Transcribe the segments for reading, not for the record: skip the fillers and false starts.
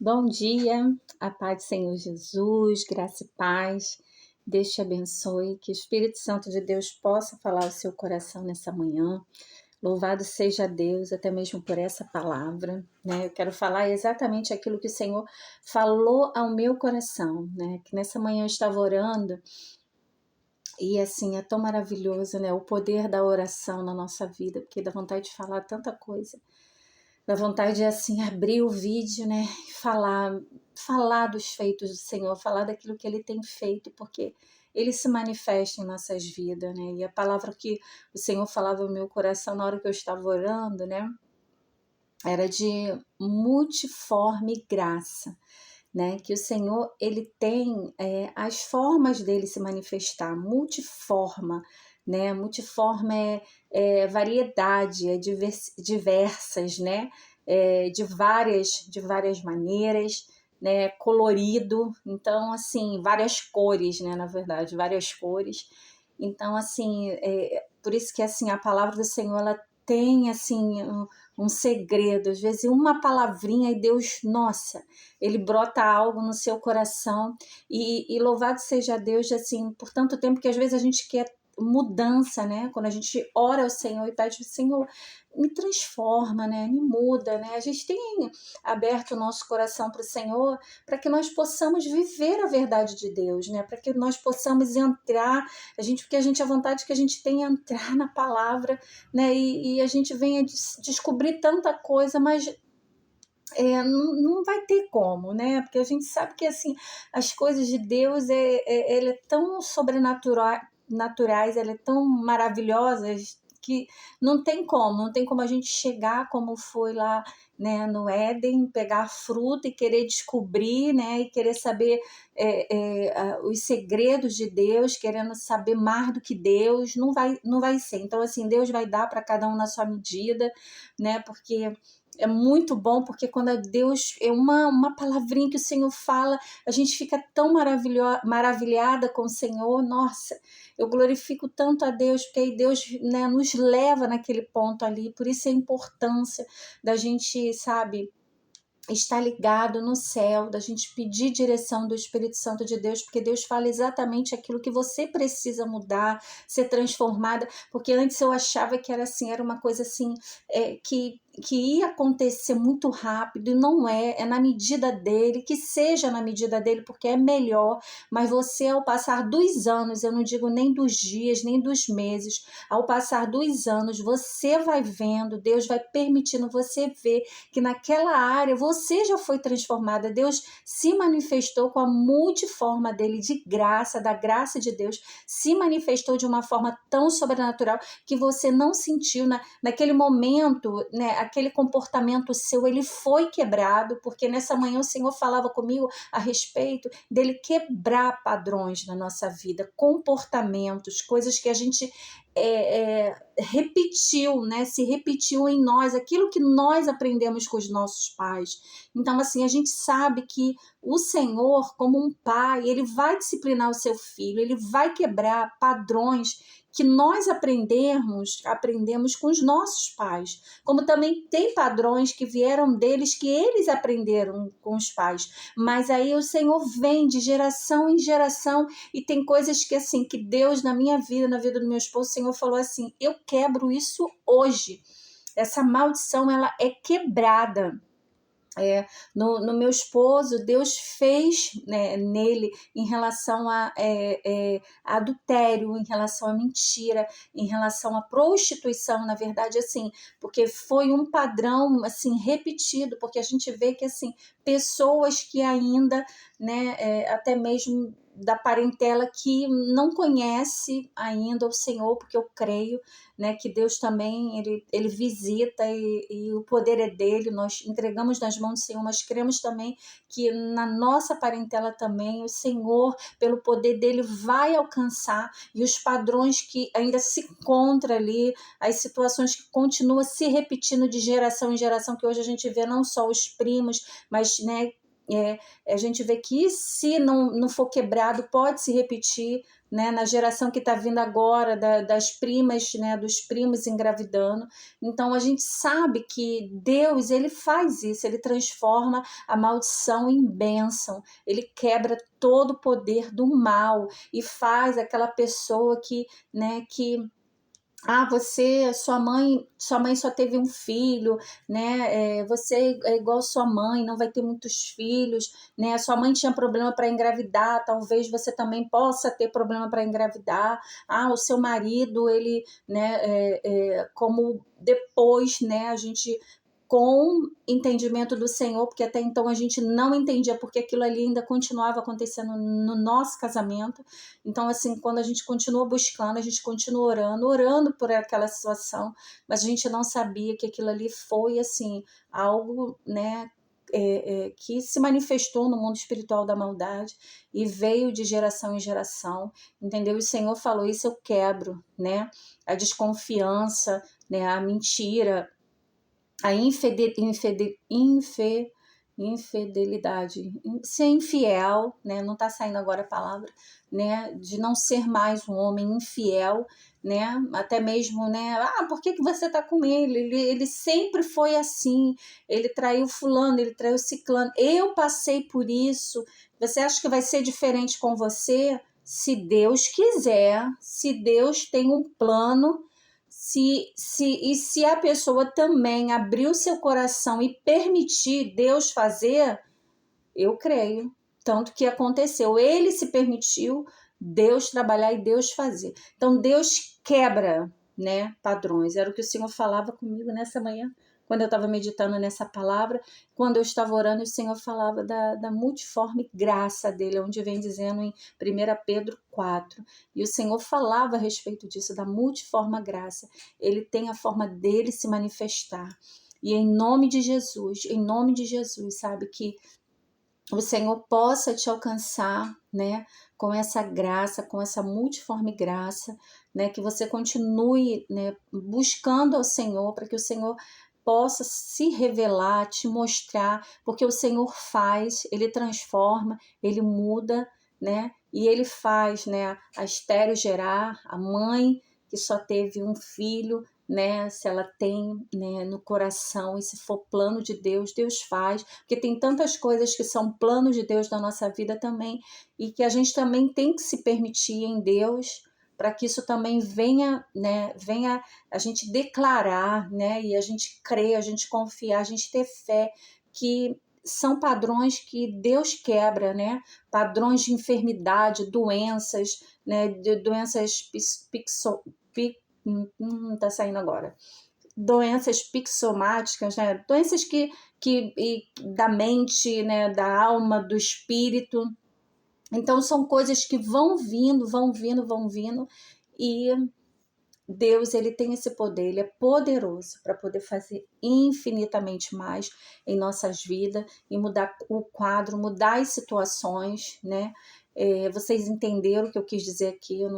Bom dia, a paz do Senhor Jesus, graça e paz. Deus te abençoe, que o Espírito Santo de Deus possa falar ao seu coração nessa manhã. Louvado seja Deus, até mesmo por essa palavra, né? Eu quero falar exatamente aquilo que o Senhor falou ao meu coração, né? Que nessa manhã eu estava orando e assim, é tão maravilhoso, né? O poder da oração na nossa vida, porque dá vontade de falar tanta coisa. Dá vontade de assim abrir o vídeo, né, e falar dos feitos do Senhor, falar daquilo que Ele tem feito, porque Ele se manifesta em nossas vidas, né? E a palavra que o Senhor falava no meu coração na hora que eu estava orando, né, era de multiforme graça, né? Que o Senhor Ele tem as formas dele se manifestar, multiforma, né? Multiforma é variedade, é diversas, né? De várias maneiras, né? Colorido, então assim, várias cores, né? Na verdade, várias cores. Então assim, por isso que assim a palavra do Senhor ela tem assim um segredo, às vezes uma palavrinha e Deus, nossa, ele brota algo no seu coração e louvado seja Deus, assim, por tanto tempo que às vezes a gente quer mudança, né? Quando a gente ora ao Senhor e pede, Senhor, me transforma, né? Me muda, né? A gente tem aberto o nosso coração para o Senhor para que nós possamos viver a verdade de Deus, né? Para que nós possamos entrar, porque a vontade que a gente tem é entrar na palavra, né? E a gente venha descobrir tanta coisa, mas não vai ter como, né? Porque a gente sabe que assim as coisas de Deus ele é tão sobrenaturais, ela é tão maravilhosas que não tem como a gente chegar como foi lá, né, no Éden, pegar a fruta e querer descobrir, né, e querer saber os segredos de Deus, querendo saber mais do que Deus, não vai ser. Então assim, Deus vai dar para cada um na sua medida, né? Porque é muito bom, porque quando Deus é uma palavrinha que o Senhor fala, a gente fica tão maravilhada com o Senhor. Nossa, eu glorifico tanto a Deus, porque aí Deus, né, nos leva naquele ponto ali. Por isso a importância da gente, sabe, estar ligado no céu, da gente pedir direção do Espírito Santo de Deus, porque Deus fala exatamente aquilo que você precisa mudar, ser transformada, porque antes eu achava que era assim, era uma coisa assim, que ia acontecer muito rápido, e não é na medida dele, que seja na medida dele, porque é melhor, mas você ao passar dos anos, eu não digo nem dos dias, nem dos meses, ao passar dos anos, você vai vendo, Deus vai permitindo você ver que naquela área você já foi transformada, Deus se manifestou com a multiforma dele de graça, da graça de Deus, se manifestou de uma forma tão sobrenatural que você não sentiu naquele momento, né, aquele comportamento seu, ele foi quebrado, porque nessa manhã o Senhor falava comigo a respeito dele quebrar padrões na nossa vida, comportamentos, coisas que a gente repetiu, né? Se repetiu em nós, aquilo que nós aprendemos com os nossos pais. Então, assim, a gente sabe que o Senhor, como um pai, ele vai disciplinar o seu filho, ele vai quebrar padrões que nós aprendemos com os nossos pais, como também tem padrões que vieram deles que eles aprenderam com os pais, mas aí o Senhor vem de geração em geração e tem coisas que assim, que Deus na minha vida, na vida do meu esposo, o Senhor falou assim, eu quebro isso hoje, essa maldição ela é quebrada. No meu esposo, Deus fez, né, nele em relação a adultério, em relação a mentira, em relação à prostituição, na verdade, assim, porque foi um padrão assim repetido, porque a gente vê que assim pessoas que ainda, né, até mesmo da parentela que não conhece ainda o Senhor, porque eu creio, né, que Deus também ele visita e o poder é dele, nós entregamos nas mãos do Senhor, mas cremos também que na nossa parentela também o Senhor, pelo poder dele, vai alcançar, e os padrões que ainda se encontram ali, as situações que continuam se repetindo de geração em geração, que hoje a gente vê não só os primos, mas, né, a gente vê que se não for quebrado, pode se repetir, né, na geração que está vindo agora, das primas, né, dos primos engravidando. Então a gente sabe que Deus, ele faz isso, ele transforma a maldição em bênção, ele quebra todo o poder do mal e faz aquela pessoa que, né, que sua mãe só teve um filho, né? Você é igual sua mãe, não vai ter muitos filhos, né? Sua mãe tinha problema para engravidar, talvez você também possa ter problema para engravidar. O seu marido, ele, né? Como depois, né? A gente com entendimento do Senhor, porque até então a gente não entendia porque aquilo ali ainda continuava acontecendo no nosso casamento. Então, assim, quando a gente continua buscando, a gente continua orando por aquela situação, mas a gente não sabia que aquilo ali foi, assim, algo, né, que se manifestou no mundo espiritual da maldade e veio de geração em geração, entendeu? E o Senhor falou, isso eu quebro, né? A desconfiança, né, a mentira, a infidelidade, ser infiel, né? Não está saindo agora a palavra, né? De não ser mais um homem infiel, né? Até mesmo, né? Por que você está com ele? Ele sempre foi assim. Ele traiu fulano, ele traiu ciclano. Eu passei por isso. Você acha que vai ser diferente com você? Se Deus quiser, se Deus tem um plano, se a pessoa também abrir o seu coração e permitir Deus fazer, eu creio. Tanto que aconteceu. Ele se permitiu, Deus trabalhar e Deus fazer. Então, Deus quebra, né, padrões. Era o que o Senhor falava comigo nessa manhã, quando eu estava meditando nessa palavra. Quando eu estava orando, o Senhor falava da multiforme graça dele, onde vem dizendo em 1 Pedro 4. E o Senhor falava a respeito disso, da multiforme graça. Ele tem a forma dele se manifestar. E em nome de Jesus, sabe, que o Senhor possa te alcançar, né, com essa graça, com essa multiforme graça, né, que você continue, né, buscando ao Senhor, para que o Senhor possa se revelar, te mostrar, porque o Senhor faz, ele transforma, ele muda, né, e ele faz, né, a estéril gerar, a mãe que só teve um filho, né, se ela tem, né, no coração, e se for plano de Deus, Deus faz, porque tem tantas coisas que são plano de Deus na nossa vida também, e que a gente também tem que se permitir em Deus, para que isso também venha, né, venha a gente declarar, né, e a gente crer, a gente confiar, a gente ter fé, que são padrões que Deus quebra, né, padrões de enfermidade, doenças, né, de doenças não tá saindo agora. Doenças psicossomáticas, né? Doenças da mente, né? Da alma, do espírito. Então, são coisas que vão vindo, e Deus, ele tem esse poder, ele é poderoso para poder fazer infinitamente mais em nossas vidas e mudar o quadro, mudar as situações, né? Vocês entenderam o que eu quis dizer aqui, eu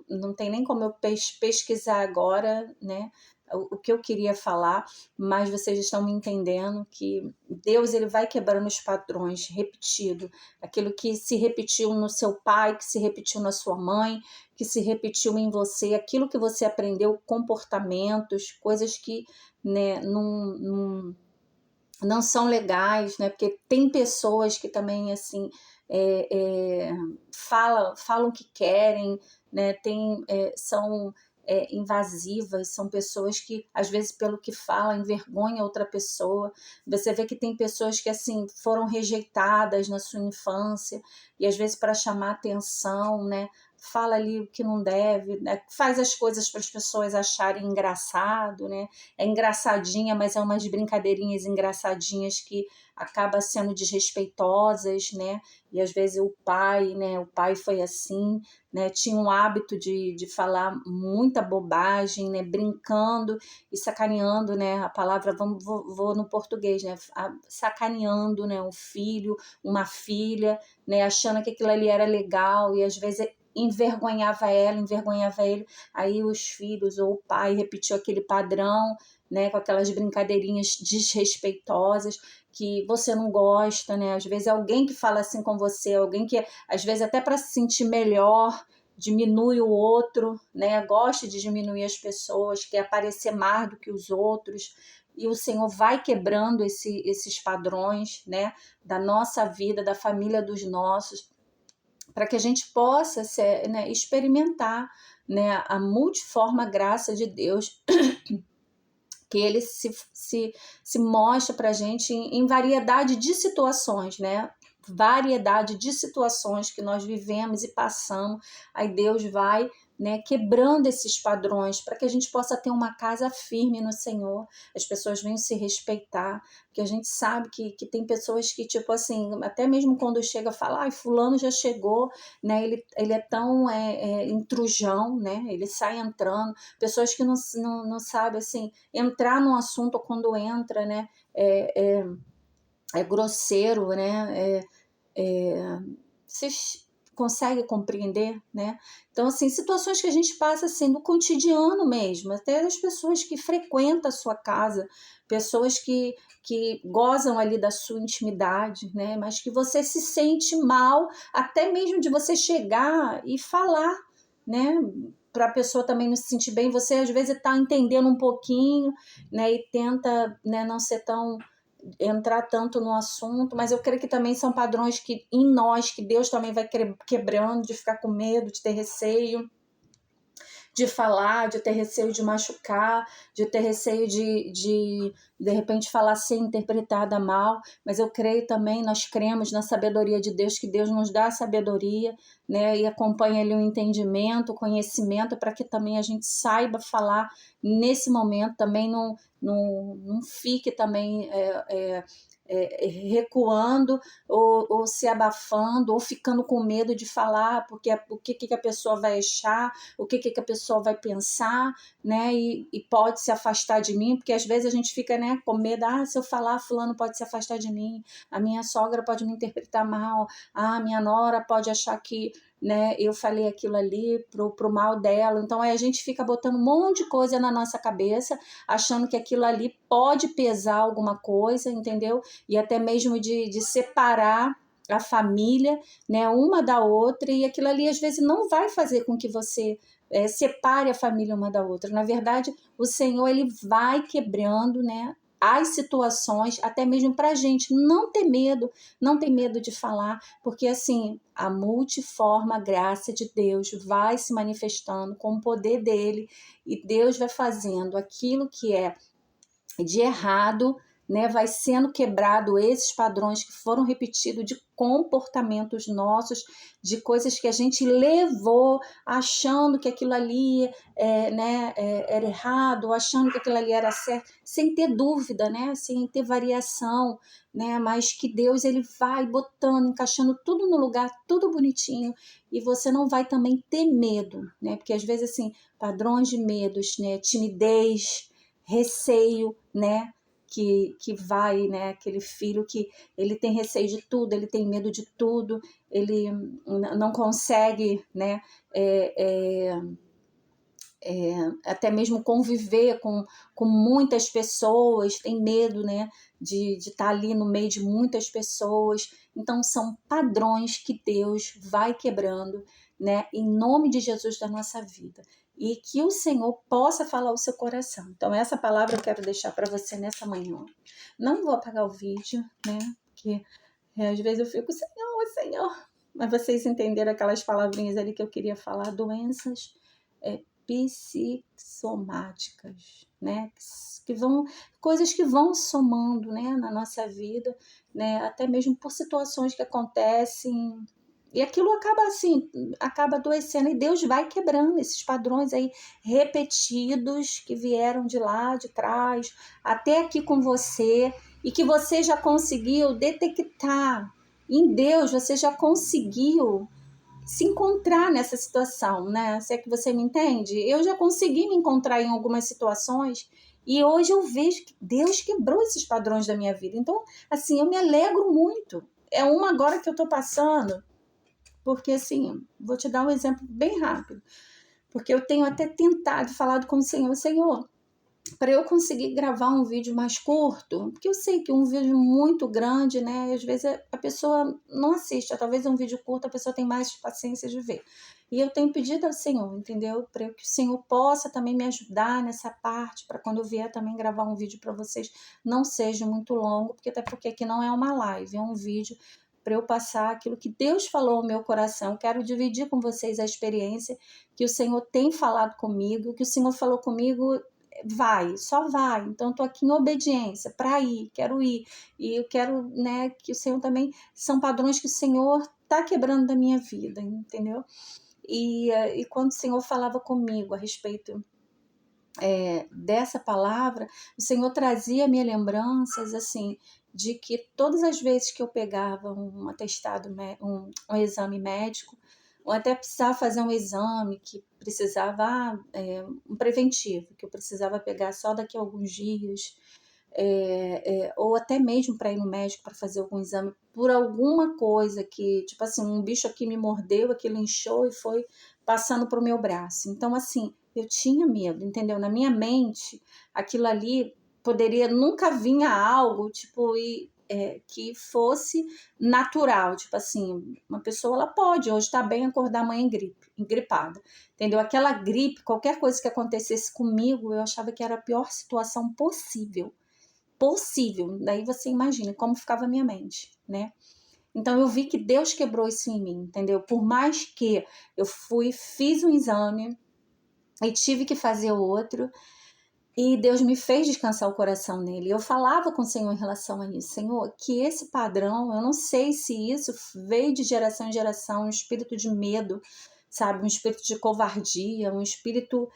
não tenho nem como eu pesquisar agora, né? O que eu queria falar, mas vocês estão me entendendo que Deus, ele vai quebrando os padrões repetido, aquilo que se repetiu no seu pai, que se repetiu na sua mãe, que se repetiu em você, aquilo que você aprendeu, comportamentos, coisas que, né, não são legais, né? Porque tem pessoas que também, assim, falam o que querem, né? São invasivas, são pessoas que, às vezes, pelo que falam, envergonham outra pessoa. Você vê que tem pessoas que, assim, foram rejeitadas na sua infância, e às vezes, para chamar atenção, né, fala ali o que não deve, né? Faz as coisas para as pessoas acharem engraçado, né? É engraçadinha, mas é umas brincadeirinhas engraçadinhas que acaba sendo desrespeitosas, né? E às vezes o pai, né? O pai foi assim, né? Tinha um hábito de falar muita bobagem, né? Brincando e sacaneando, né? A palavra, vou no português, né? Sacaneando, né? Um filho, uma filha, né? Achando que aquilo ali era legal, e às vezes envergonhava ela, envergonhava ele, aí os filhos ou o pai repetiu aquele padrão, né, com aquelas brincadeirinhas desrespeitosas que você não gosta, né? Às vezes é alguém que fala assim com você, alguém que, às vezes até para se sentir melhor, diminui o outro, né? Gosta de diminuir as pessoas, quer aparecer mais do que os outros. E o Senhor vai quebrando esses padrões, né? Da nossa vida, da família dos nossos, para que a gente possa né, experimentar, né, a multiforme graça de Deus, que ele se mostra para a gente em variedade de situações, né? Variedade de situações que nós vivemos e passamos, aí Deus vai, né, quebrando esses padrões para que a gente possa ter uma casa firme no Senhor, as pessoas venham se respeitar, porque a gente sabe que tem pessoas que, tipo assim, até mesmo quando chega a falar, ai, fulano já chegou, né, ele é tão intrujão, né, ele sai entrando, pessoas que não sabem, assim, entrar num assunto quando entra, né, é grosseiro, né, vocês conseguem compreender, né? Então, assim, situações que a gente passa, assim, no cotidiano mesmo, até as pessoas que frequentam a sua casa, pessoas que gozam ali da sua intimidade, né? Mas que você se sente mal, até mesmo de você chegar e falar, né? Para a pessoa também não se sentir bem, você às vezes está entendendo um pouquinho, né? E tenta, né, não ser tão entrar tanto no assunto, mas eu creio que também são padrões que em nós, que Deus também vai quebrando, de ficar com medo, de ter receio de falar, de ter receio de machucar, de ter receio de repente falar ser interpretada mal, mas eu creio também, nós cremos na sabedoria de Deus, que Deus nos dá a sabedoria, né, e acompanha ali o entendimento, o conhecimento, para que também a gente saiba falar nesse momento, também não fique também recuando ou se abafando ou ficando com medo de falar porque o que a pessoa vai achar, o que a pessoa vai pensar, né, e pode se afastar de mim, porque às vezes a gente fica, né, com medo, se eu falar fulano pode se afastar de mim, a minha sogra pode me interpretar mal, a minha nora pode achar que, né, eu falei aquilo ali pro mal dela, então aí a gente fica botando um monte de coisa na nossa cabeça, achando que aquilo ali pode pesar alguma coisa, entendeu? E até mesmo de separar a família, né, uma da outra, e aquilo ali às vezes não vai fazer com que você separe a família uma da outra. Na verdade, o Senhor ele vai quebrando, né, as situações, até mesmo para a gente não ter medo, não ter medo de falar, porque assim, a multiforme graça de Deus vai se manifestando com o poder dele, e Deus vai fazendo aquilo que é de errado, né, vai sendo quebrado esses padrões que foram repetidos de comportamentos nossos, de coisas que a gente levou achando que aquilo ali era errado, achando que aquilo ali era certo, sem ter dúvida, né, sem ter variação, né, mas que Deus ele vai botando, encaixando tudo no lugar, tudo bonitinho, e você não vai também ter medo, né, porque às vezes assim, padrões de medos, né, timidez, receio, né, que vai, né, aquele filho que ele tem receio de tudo, ele tem medo de tudo, ele não consegue, né, até mesmo conviver com muitas pessoas, tem medo, né, de estar ali no meio de muitas pessoas. Então são padrões que Deus vai quebrando, né, em nome de Jesus da nossa vida. E que o Senhor possa falar o seu coração. Então essa palavra eu quero deixar para você nessa manhã. Não vou apagar o vídeo, né, porque às vezes eu fico, Senhor, Senhor. Mas vocês entenderam aquelas palavrinhas ali que eu queria falar, doenças psicossomáticas, né? Coisas que vão somando, né, na nossa vida, né? Até mesmo por situações que acontecem. E aquilo acaba assim, acaba adoecendo, e Deus vai quebrando esses padrões aí repetidos que vieram de lá, de trás, até aqui com você, e que você já conseguiu detectar. Em Deus, você já conseguiu se encontrar nessa situação, né? Se é que você me entende? Eu já consegui me encontrar em algumas situações e hoje eu vejo que Deus quebrou esses padrões da minha vida. Então, assim, eu me alegro muito. É uma agora que eu tô passando, Porque, assim, vou te dar um exemplo bem rápido. Porque eu tenho até tentado, falado com o Senhor, Senhor, para eu conseguir gravar um vídeo mais curto, porque eu sei que um vídeo muito grande, né, às vezes a pessoa não assiste, talvez um vídeo curto a pessoa tem mais paciência de ver. E eu tenho pedido ao Senhor, entendeu? Para que o Senhor possa também me ajudar nessa parte, para quando eu vier também gravar um vídeo para vocês, não seja muito longo, porque até porque aqui não é uma live, é um vídeo para eu passar aquilo que Deus falou no meu coração. Quero dividir com vocês a experiência que o Senhor tem falado comigo, que o Senhor falou comigo, vai, só vai. Então, estou aqui em obediência para ir, quero ir. E eu quero, né, que o Senhor também, são padrões que o Senhor está quebrando da minha vida, entendeu? E quando o Senhor falava comigo a respeito dessa palavra, o Senhor trazia-me lembranças, assim, de que todas as vezes que eu pegava um atestado, um exame médico, ou até precisava fazer um exame que precisava, um preventivo, que eu precisava pegar só daqui a alguns dias, ou até mesmo para ir no médico para fazer algum exame, por alguma coisa que, tipo assim, um bicho aqui me mordeu, aquilo inchou e foi passando para o meu braço. Então, assim, eu tinha medo, entendeu? Na minha mente, aquilo ali poderia nunca vir a algo, tipo, que fosse natural, tipo assim, uma pessoa ela pode hoje estar bem, acordar amanhã engripada, entendeu? Aquela gripe, qualquer coisa que acontecesse comigo, eu achava que era a pior situação possível. Daí você imagina como ficava a minha mente, né? Então eu vi que Deus quebrou isso em mim, entendeu? Por mais que eu fiz um exame e tive que fazer outro, e Deus me fez descansar o coração nele. Eu falava com o Senhor em relação a isso. Senhor, que esse padrão, eu não sei se isso veio de geração em geração, um espírito de medo, sabe? Um espírito de covardia, um espírito...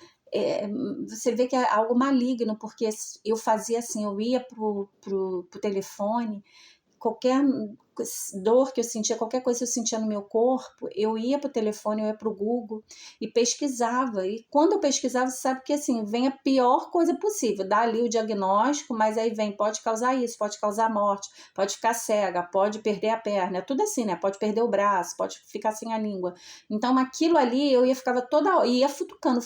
você vê que é algo maligno, porque eu fazia assim, eu ia pro telefone, qualquer dor que eu sentia, qualquer coisa que eu sentia no meu corpo, eu ia para o telefone, eu ia para o Google e pesquisava. E quando eu pesquisava, você sabe que assim, vem a pior coisa possível. Dá ali o diagnóstico, mas aí vem, pode causar isso, pode causar morte, pode ficar cega, pode perder a perna, é tudo assim, né? Pode perder o braço, pode ficar sem a língua. Então aquilo ali, eu ficava toda hora, ia futucando.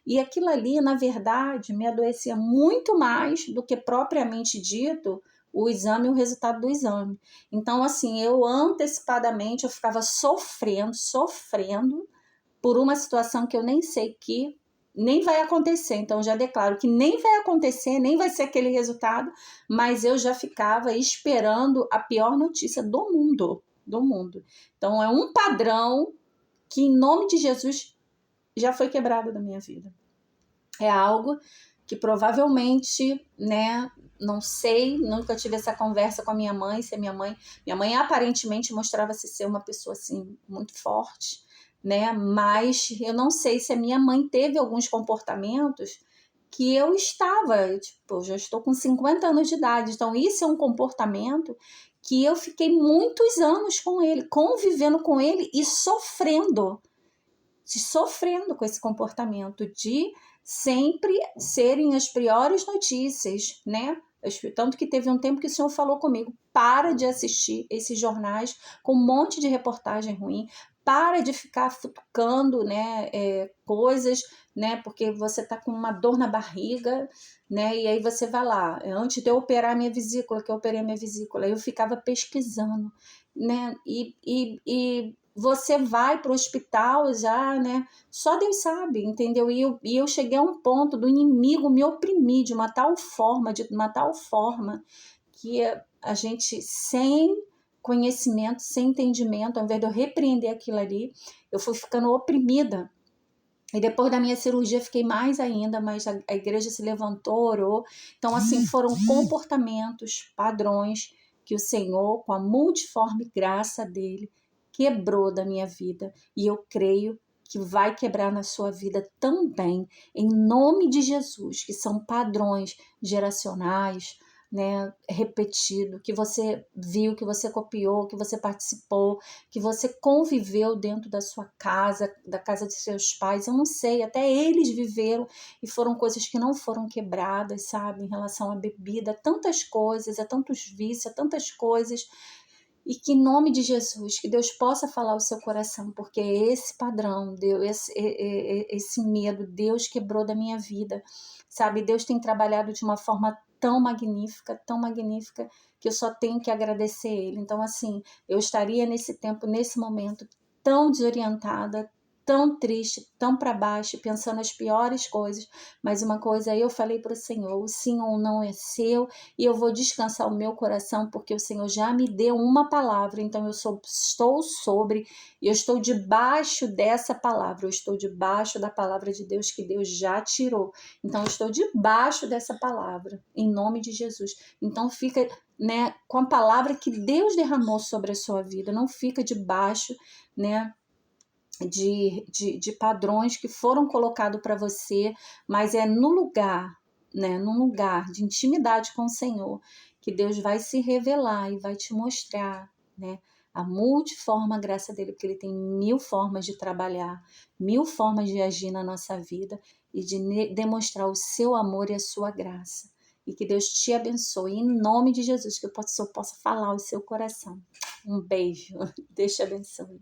E aquilo ali, na verdade, me adoecia muito mais do que propriamente dito o exame e o resultado do exame. Então, assim, eu antecipadamente eu ficava sofrendo por uma situação que eu nem sei que nem vai acontecer. Então, eu já declaro que nem vai acontecer, nem vai ser aquele resultado, mas eu já ficava esperando a pior notícia do mundo. Então, é um padrão que, em nome de Jesus, já foi quebrado da minha vida. É algo que provavelmente, né, não sei, nunca tive essa conversa com a minha mãe, se a minha mãe aparentemente mostrava-se ser uma pessoa assim muito forte, né, mas eu não sei se a minha mãe teve alguns comportamentos que eu tipo, eu já estou com 50 anos de idade, então isso é um comportamento que eu fiquei muitos anos com ele, convivendo com ele e sofrendo com esse comportamento de sempre serem as piores notícias, né? Tanto que teve um tempo que o senhor falou comigo, para de assistir esses jornais com um monte de reportagem ruim, para de ficar futucando, né, coisas, né, porque você tá com uma dor na barriga, né, e aí você vai lá, antes de eu operar minha vesícula, que eu operei minha vesícula, eu ficava pesquisando, né, e você vai para o hospital já, né? Só Deus sabe, entendeu? E eu cheguei a um ponto do inimigo me oprimir de uma tal forma, que a gente, sem conhecimento, sem entendimento, ao invés de eu repreender aquilo ali, eu fui ficando oprimida. E depois da minha cirurgia fiquei mais ainda, mas a igreja se levantou, orou. Então, assim, foram comportamentos, padrões que o Senhor, com a multiforme graça dele, quebrou da minha vida. E eu creio que vai quebrar na sua vida também, em nome de Jesus, que são padrões geracionais, né, repetido, que você viu, que você copiou, que você participou, que você conviveu dentro da sua casa, da casa de seus pais, eu não sei, até eles viveram e foram coisas que não foram quebradas, sabe, em relação à bebida, tantas coisas, a tantos vícios, a tantas coisas, E que em nome de Jesus, que Deus possa falar o seu coração, porque é esse padrão, Deus, esse medo, Deus quebrou da minha vida, sabe? Deus tem trabalhado de uma forma tão magnífica, que eu só tenho que agradecer Ele. Então, assim, eu estaria nesse tempo, nesse momento, tão desorientada, tão triste, tão para baixo, pensando as piores coisas, mas uma coisa eu falei para o Senhor, o sim ou não é seu, e eu vou descansar o meu coração, porque o Senhor já me deu uma palavra, então estou sobre, e eu estou debaixo dessa palavra, eu estou debaixo da palavra de Deus que Deus já tirou, então eu estou debaixo dessa palavra, em nome de Jesus. Então fica, né, com a palavra que Deus derramou sobre a sua vida, não fica debaixo, né, de padrões que foram colocados para você, mas é no lugar, né, num lugar de intimidade com o Senhor, que Deus vai se revelar e vai te mostrar, né, a multiforme graça dele, porque ele tem 1000 formas de trabalhar, 1000 formas de agir na nossa vida e de demonstrar o seu amor e a sua graça. E que Deus te abençoe, em nome de Jesus, que eu possa falar o seu coração. Um beijo, Deus te abençoe.